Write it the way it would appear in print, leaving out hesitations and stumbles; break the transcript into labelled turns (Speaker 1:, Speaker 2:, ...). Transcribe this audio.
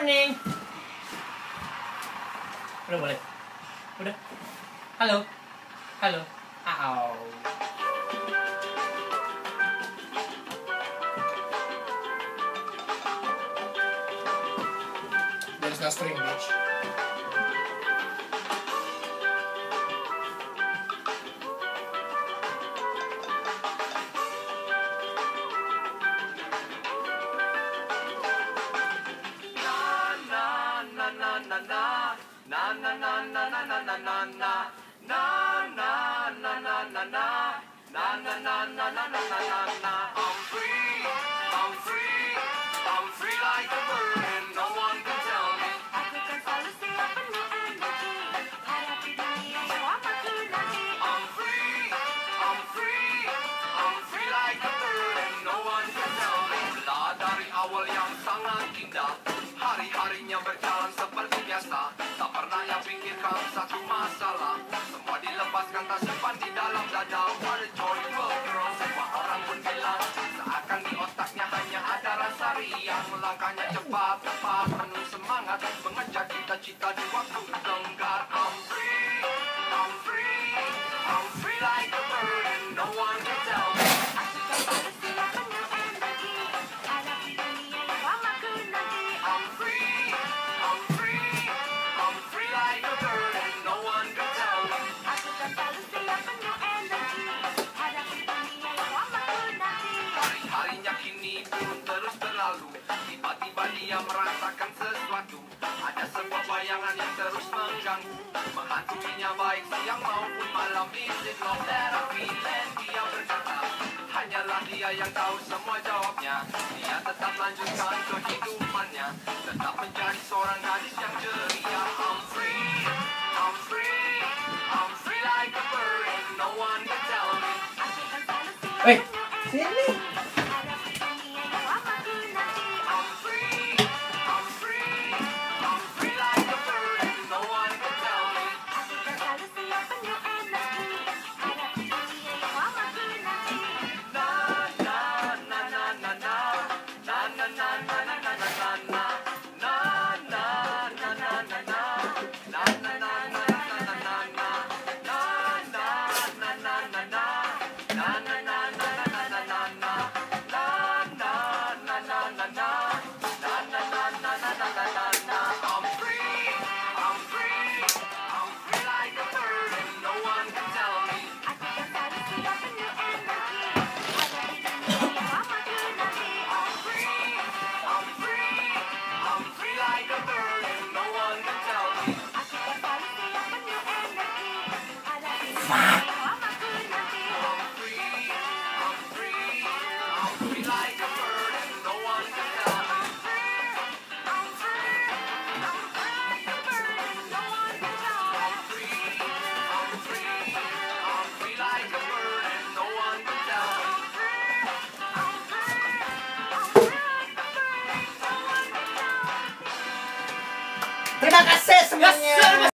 Speaker 1: morning. Udah boleh. Udah. Halo. Halo. Au.
Speaker 2: There's no string, bitch.
Speaker 3: I'm free like a bird and no one can tell me. Aku kan selalu siap penuh energi, hadapi dunia yang amat nanti. I'm free like a bird and no one can tell me. Lah dari awal yang sangat indah, hari-harinya berjalan seperti biasa. Tak pernah yang pikirkan satu masalah, semua dilepaskan tak simpan di dalam dada. What a joyful girl, semua orang pun bilang seakan di otaknya hanya ada rasa riang. Langkahnya cepat, tepat, penuh semangat, mengejar cita-cita di waktu lenggar. I'm free like a bird and no one can tell me. Aku kan selalu siap penuh energi, hadapi dunia yang amat nanti. I'm free like a bird and no one can tell me. Aku kan selalu siap penuh energi, hadapi dunia yang amat nanti. Hari-harinya kini pun terus berlalu, tiba-tiba dia merasakan sesuatu. Ada sebuah bayangan yang terus mengganggu, menghantuinya baik siang maupun malam. Is it love that I feel? And dia berkata, hanyalah dia yang tahu semua jawabnya. Dia tetap lanjutkan kehidupannya, tetap menjadi seorang gadis yang ceria. I'm free like a bird and no one can tell me. Aku kan selalu siap
Speaker 1: Woi,
Speaker 3: penuh
Speaker 1: sini.
Speaker 3: energi, hadapi dunia yang amat nanti. I'm free like a bird and no one can tell me. Aku kan selalu siap penuh energi, hadapi dunia yang amat nanti. Na na na na na na na na na na na na na na.
Speaker 1: Terima kasih semuanya.